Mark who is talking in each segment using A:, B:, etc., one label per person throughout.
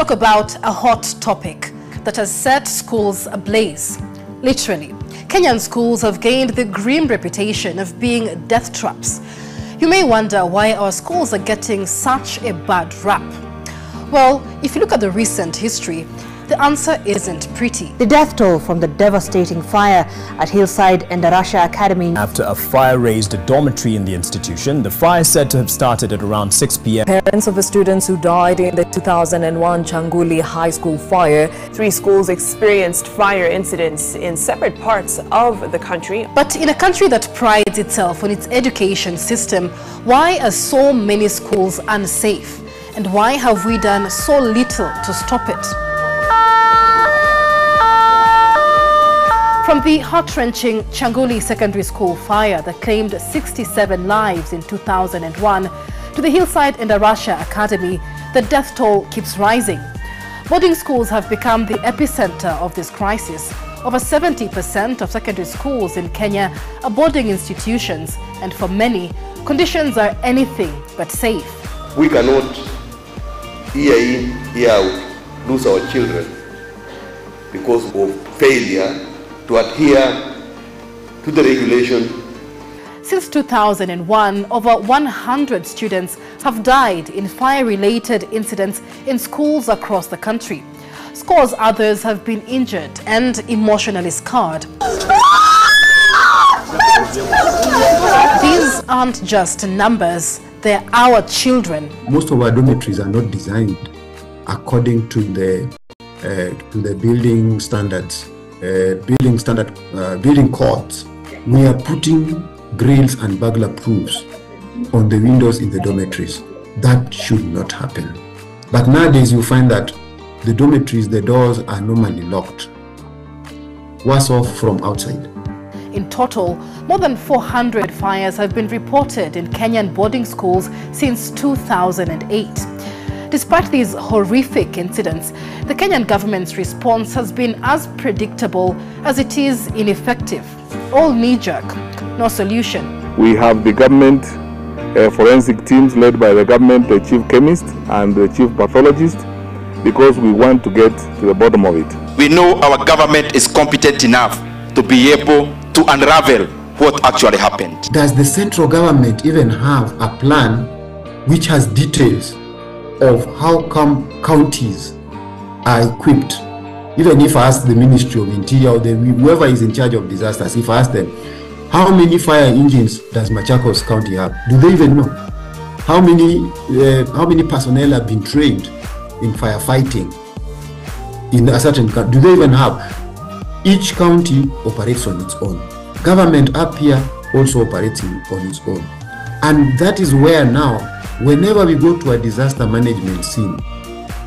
A: talk about a hot topic that has set schools ablaze. Literally, Kenyan schools have gained the grim reputation of being death traps. You may wonder why our schools are getting such a bad rap. Well, if you look at the recent history, the answer isn't pretty.
B: The death toll from the devastating fire at Hillside and Darasha Academy.
C: After a fire razed a dormitory in the institution, the fire is said to have started at around 6 p.m.
D: Parents of the students who died in the 2001 Changuli High School fire. 3 schools experienced fire incidents in separate parts of the country.
A: But in a country that prides itself on its education system, why are so many schools unsafe? And why have we done so little to stop it? From the heart-wrenching Changuli Secondary School fire that claimed 67 lives in 2001 to the Hillside and Darasha Academy, the death toll keeps rising. Boarding schools have become the epicenter of this crisis. Over 70% of secondary schools in Kenya are boarding institutions, and for many, conditions are anything but safe.
E: We cannot year in, year out lose our children because of failure to adhere to the regulation.
A: Since 2001, over 100 students have died in fire-related incidents in schools across the country. Scores others have been injured and emotionally scarred. These aren't just numbers, they're our children.
F: Most of our dormitories are not designed according to the building standards. Building codes. We are putting grills and burglar proofs on the windows in the dormitories. That should not happen. But nowadays you find that the dormitories, the doors are normally locked. Worse off from outside.
A: In total, more than 400 fires have been reported in Kenyan boarding schools since 2008. Despite these horrific incidents, the Kenyan government's response has been as predictable as it is ineffective. All knee-jerk, no solution.
G: We have the government forensic teams led by the government, the chief chemist and the chief pathologist, because we want to get to the bottom of it.
H: We know our government is competent enough to be able to unravel what actually happened.
F: Does the central government even have a plan which has details of how come counties are equipped? Even if I ask the Ministry of Interior or whoever is in charge of disasters, if I ask them, how many fire engines does Machakos County have? Do they even know? How many personnel have been trained in firefighting in a certain country? Do they even have? Each county operates on its own. Government up here also operates on its own. And that is where now, whenever we go to a disaster management scene,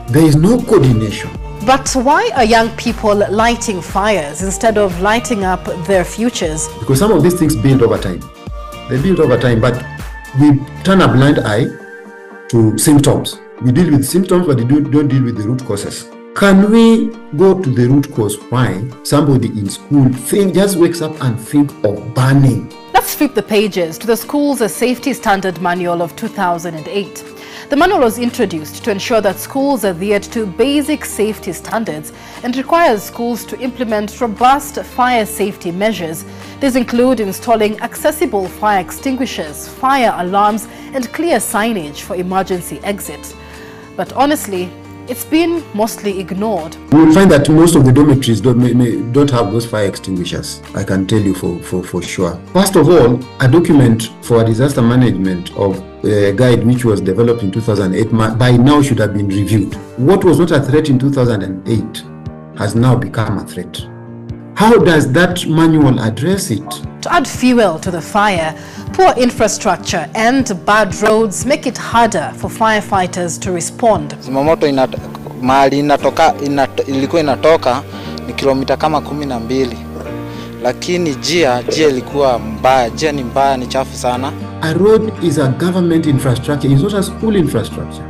F: there is no coordination.
A: But why are young people lighting fires instead of lighting up their futures?
F: Because some of these things build over time. They build over time, but we turn a blind eye to symptoms. We deal with symptoms, but we don't deal with the root causes. Can we go to the root cause why somebody in school just wakes up and think of burning?
A: Let's flip the pages to the school's Safety Standard Manual of 2008. The manual was introduced to ensure that schools adhere to basic safety standards and requires schools to implement robust fire safety measures. These include installing accessible fire extinguishers, fire alarms, and clear signage for emergency exit. But honestly, it's been mostly ignored.
F: You will find that most of the dormitories don't have those fire extinguishers. I can tell you for sure. First of all, a document for a disaster management of a guide which was developed in 2008 by now should have been reviewed. What was not a threat in 2008 has now become a threat. How does that manual address it?
A: To add fuel to the fire, poor infrastructure and bad roads make it harder for firefighters to respond.
I: Zimamoto mahali ilikuwa inatoka ni kilomita kama 12. Lakini njia ilikuwa mbaya, njia ni mbaya, ni chafu sana.
F: A road is a government infrastructure, it's not a school infrastructure.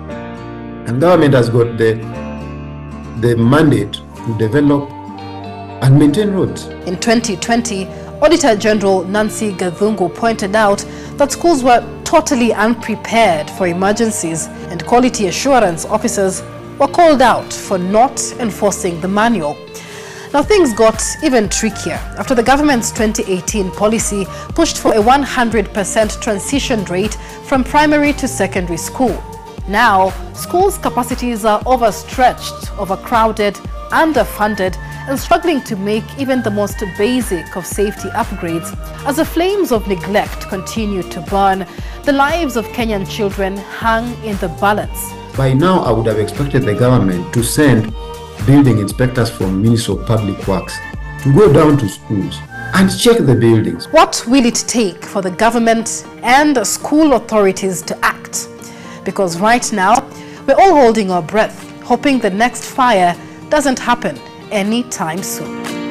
F: And government has got the mandate to develop and maintain roads.
A: In 2020, Auditor General Nancy Gathungu pointed out that schools were totally unprepared for emergencies, and quality assurance officers were called out for not enforcing the manual. Now things got even trickier after the government's 2018 policy pushed for a 100% transition rate from primary to secondary school. Now, schools' capacities are overstretched, overcrowded, underfunded, and struggling to make even the most basic of safety upgrades. As the flames of neglect continue to burn, the lives of Kenyan children hang in the balance.
F: By now, I would have expected the government to send building inspectors from Ministry of Public Works to go down to schools and check the buildings.
A: What will it take for the government and school authorities to act? Because right now, we're all holding our breath, hoping the next fire doesn't happen anytime soon.